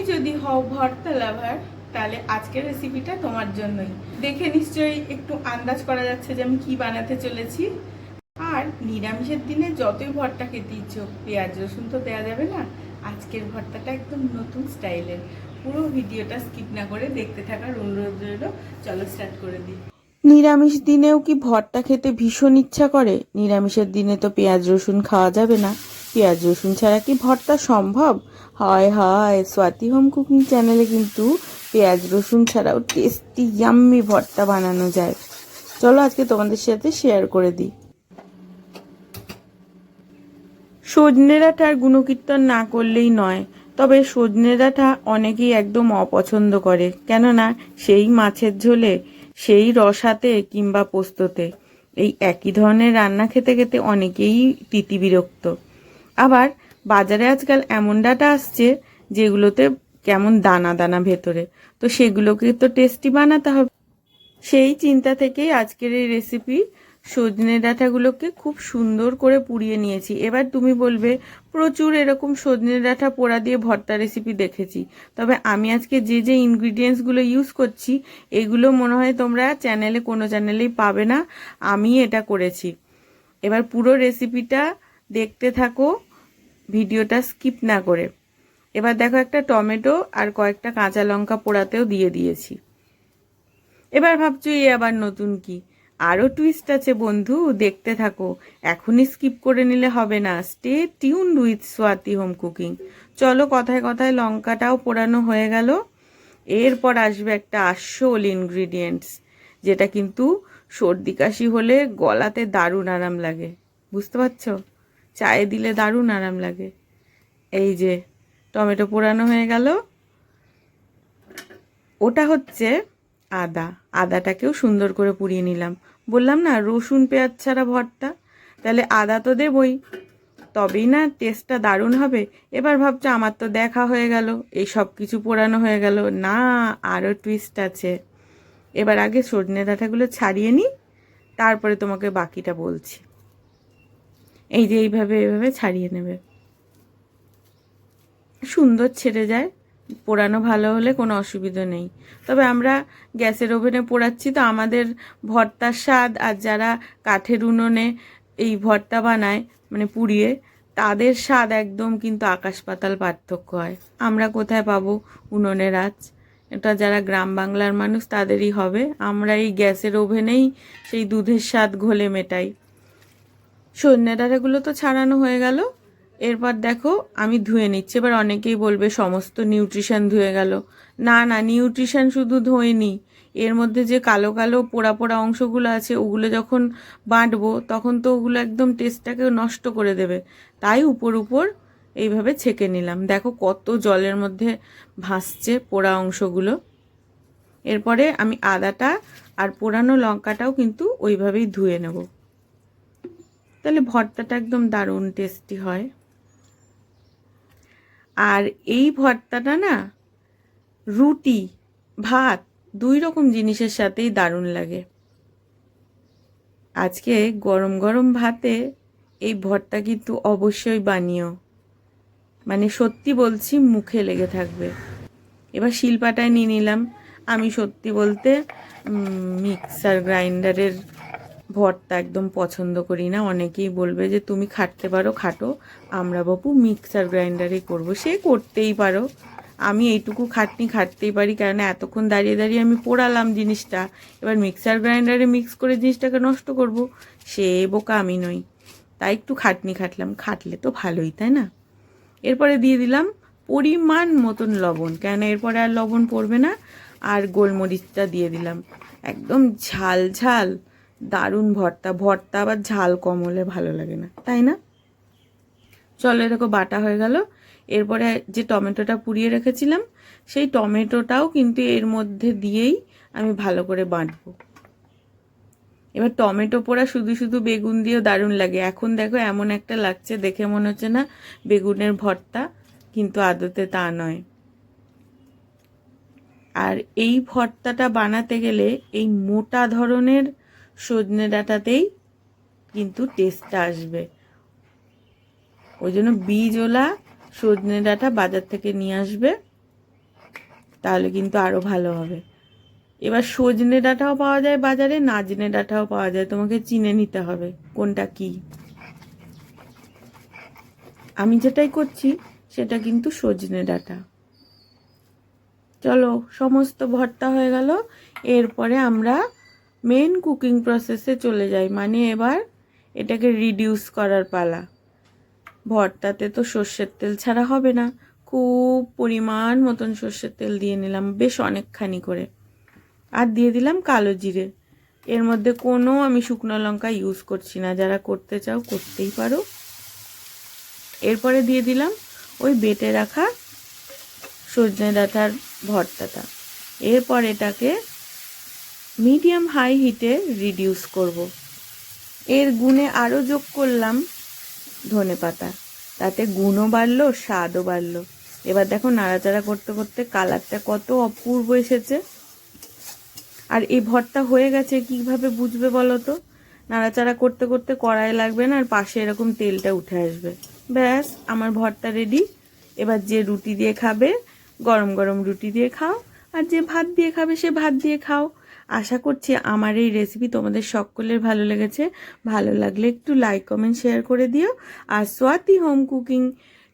তুমি যদি হও ভর্তা লাভার তাহলে আজকের রেসিপিটা তোমার জন্যই। দেখে নিশ্চয়ই একটু আন্দাজ করা যাচ্ছে যে আমি কি বানাতে চলেছি। আর নিরামিষের দিনে যতই ভর্তা খেতে ইচ্ছো, পেঁয়াজ রসুন তো দেওয়া যাবে না। আজকের ভর্তাটা একদম নতুন স্টাইলের। পুরো ভিডিওটা স্কিপ না করে দেখতে থাকার অনুরোধ রইল। চলো স্টার্ট করে দিই। নিরামিষ দিনেও কি ভর্তা খেতে ভীষণ ইচ্ছা করে? নিরামিষের দিনে তো পেঁয়াজ রসুন খাওয়া যাবে না। পেঁয়াজ রসুন ছাড়া কি ভর্তা সম্ভব? হায় হায়, স্বাতি হোম কুকিং চ্যানেলে কিন্তু পেঁয়াজ রসুন ছাড়াও টেস্টি ইয়াম্মি ভর্তা বানানো যায়। চলো আজকে তোমাদের সাথে শেয়ার করে দিই। সজনে ডাঁটার গুণকীর্তন না করলেই নয়, তবে সজনে ডাঁটা অনেকেই একদম অপছন্দ করে, কেননা সেই মাছের ঝোলে, সেই রসাতে কিংবা পোস্ততে এই একই ধরনের রান্না খেতে খেতে অনেকেই তিতি বিরক্ত। আবার বাজারে আজকাল এমন ডাঁটা আসছে যেগুলোতে কেমন দানা দানা ভেতরে, তো সেগুলোকে তো টেস্টি বানাতে হবে। সেই চিন্তা থেকেই আজকের এই রেসিপি। সজনে ডাঁটাগুলোকে খুব সুন্দর করে পুড়িয়ে নিয়েছি। এবার তুমি বলবে প্রচুর এরকম সজনে ডাঁটা পোড়া দিয়ে ভর্তা রেসিপি দেখেছি, তবে আমি আজকে যে যে ইনগ্রিডিয়েন্টসগুলো ইউজ করছি এগুলো মনে হয় তোমরা কোনো চ্যানেলেই পাবে না। আমি এটা করেছি। এবার পুরো রেসিপিটা দেখতে থাকো, ভিডিওটা স্কিপ না করে। এবার দেখো, একটা টমেটো আর কয়েকটা কাঁচা লঙ্কা পোড়াতেও দিয়ে দিয়েছি। এবার ভাবছো এ আবার নতুন কি? আরও টুইস্ট আছে বন্ধু, দেখতে থাকো। এখনই স্কিপ করে নিলে হবে না। Stay tuned with Swati home cooking. চলো, কথায় কথায় লঙ্কাটাও পোড়ানো হয়ে গেল। এরপর আসবে একটা আসল ইনগ্রিডিয়েন্টস, যেটা কিন্তু সর্দি কাশি হলে গলাতে দারুণ আরাম লাগে। বুঝতে পারছো? চায়ে দিলে দারুণ আরাম লাগে। এই যে টমেটো পোড়ানো হয়ে গেল, ওটা হচ্ছে আদা। আদাটাকেও সুন্দর করে পুড়িয়ে নিলাম। বললাম না রসুন পেঁয়াজ ছাড়া ভর্তা, তাহলে আদা তো দেবই, তবেই না টেস্টটা দারুণ হবে। এবার ভাবছো আমার তো দেখা হয়ে গেল, এই সব কিছু পোড়ানো হয়ে গেল। না, আরও টুইস্ট আছে। এবার আগে সজনে ডাঁটাগুলো ছাড়িয়ে নিই, তারপরে তোমাকে বাকিটা বলছি। এই যে এইভাবে ছাড়িয়ে নেবে, সুন্দর ছেড়ে যায়। পোড়ানো ভালো হলে কোনো অসুবিধা নেই। তবে আমরা গ্যাসের ওভেনে পোড়াচ্ছি, তো আমাদের ভর্তার স্বাদ আর যারা কাঠের উনুনে এই ভর্তা বানায় মানে পুড়িয়ে, তাদের স্বাদ একদম কিন্তু আকাশ পাতাল পার্থক্য হয়। আমরা কোথায় পাবো উনুনের আঁচ? এটা যারা গ্রাম বাংলার মানুষ তাদেরই হবে। আমরা এই গ্যাসের ওভেনেই সেই দুধের স্বাদ ঘোলে মেটাই। সজনে ডাঁটাগুলো তো ছাড়ানো হয়ে গেল। এরপর দেখো আমি ধুয়ে নিচ্ছি। এবার অনেকেই বলবে সমস্ত নিউট্রিশন ধুয়ে গেল। না না, নিউট্রিশন শুধু ধোয়নি, এর মধ্যে যে কালো কালো পোড়া পোড়া অংশগুলো আছে ওগুলো যখন বাটবো তখন তো ওগুলো একদম টেস্টটাকে নষ্ট করে দেবে। তাই উপর উপর এইভাবে ছেঁকে নিলাম। দেখো কত জলের মধ্যে ভাসছে পোড়া অংশগুলো। এরপরে আমি আদাটা আর পোড়ানো লঙ্কাটাও কিন্তু ওইভাবেই ধুয়ে নেব, তাহলে ভর্তাটা একদম দারুণ টেস্টি হয়। আর এই ভর্তাটা না রুটি, ভাত, দুই রকম জিনিসের সাথেই দারুণ লাগে। আজকে গরম গরম ভাতে এই ভর্তা কিন্তু অবশ্যই বানিও, মানে সত্যি বলছি মুখে লেগে থাকবে। এবার শিলপাটায় নিয়ে নিলাম। আমি সত্যি বলতে মিক্সার গ্রাইন্ডারের ভর্তা একদম পছন্দ করি না। অনেকেই বলবে যে তুমি খাটতে পারো খাটো, আমরা বাপু মিক্সার গ্রাইন্ডারেই করবো। সে করতেই পারো, আমি এইটুকু খাটতেই পারি, কারণ এতক্ষণ দাঁড়িয়ে দাঁড়িয়ে আমি পোড়ালাম জিনিসটা। এবার মিক্সার গ্রাইন্ডারে মিক্স করে জিনিসটাকে নষ্ট করব, সে বোকা আমি নই। তাই একটু খাটলাম, খাটলে তো ভালোই, তাই না? এরপরে দিয়ে দিলাম পরিমাণ মতন লবণ, কেন এরপরে আর লবণ পড়বে না। আর গোলমরিচটা দিয়ে দিলাম। একদম ঝাল ঝাল দারুণ ভর্তা। ভর্তা আবার ঝাল কম হলে ভালো লাগে না, তাই না? চলো, দেখো বাটা হয়ে গেল। এরপরে যে টমেটোটা পুড়িয়ে রেখেছিলাম সেই টমেটোটাও কিন্তু এর মধ্যে দিয়েই আমি ভালো করে বাটবো। এবার টমেটো পোড়া শুধু শুধু বেগুন দিয়েও দারুণ লাগে। এখন দেখো এমন একটা লাগছে, দেখে মনে হচ্ছে না বেগুনের ভর্তা, কিন্তু আদতে তা নয়। আর এই ভর্তাটা বানাতে গেলে এই মোটা ধরনের সজনে ডাঁটাতেই কিন্তু টেস্টটা আসবে। ওই জন্য বীজওয়ালা সজনে ডাঁটা বাজার থেকে নিয়ে আসবে, তাহলে কিন্তু আরও ভালো হবে। এবার সজনে ডাঁটাও পাওয়া যায় বাজারে, নাজনে ডাঁটাও পাওয়া যায়, তোমাকে চিনে নিতে হবে কোনটা কি। আমি যেটাই করছি সেটা কিন্তু সজনে ডাঁটা। চলো, সমস্ত ভর্তা হয়ে গেল। এরপরে আমরা মেন কুকিং প্রসেসে চলে যাই, মানে এবার এটাকে রিডিউস করার পালা। ভর্তাতে তো সর্ষের তেল ছাড়া হবে না, খুব পরিমাণ মতন সর্ষের তেল দিয়ে নিলাম, বেশ অনেকখানি করে। আর দিয়ে দিলাম কালো জিরে। এর মধ্যে কোনো আমি শুকনো লঙ্কা ইউজ করছি না, যারা করতে চাও করতেই পারো। এরপরে দিয়ে দিলাম ওই বেটে রাখা সজনে ডাঁটার ভর্তাটা। এরপর এটাকে মিডিয়াম হাই হিটে রিডিউস করব। এর গুণে আরও যোগ করলাম ধনেপাতা, তাতে গুণও বাড়লো, স্বাদও বাড়লো। এবার দেখো নাড়াচাড়া করতে করতে কালারটা কত অপূর্ব এসেছে। আর এই ভর্তা হয়ে গেছে কিভাবে বুঝবে বলো তো? নাড়াচাড়া করতে করতে কড়াই লাগবে না, আর পাশে এরকম তেলটা উঠে আসবে, ব্যাস আমার ভর্তা রেডি। এবার যে রুটি দিয়ে খাবে গরম গরম রুটি দিয়ে খাও, আর যে ভাত দিয়ে খাবে সে ভাত দিয়ে খাও। আশা করছি আমার এই রেসিপি তোমাদের সকলের ভালো লেগেছে। ভালো লাগলে একটু লাইক কমেন্ট শেয়ার করে দিও। আর স্বাতি হোম কুকিং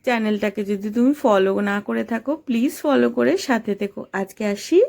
চ্যানেলটাকে যদি তুমি ফলো না করে থাকো, প্লিজ ফলো করে সাথে থেকো। আজকে আসি।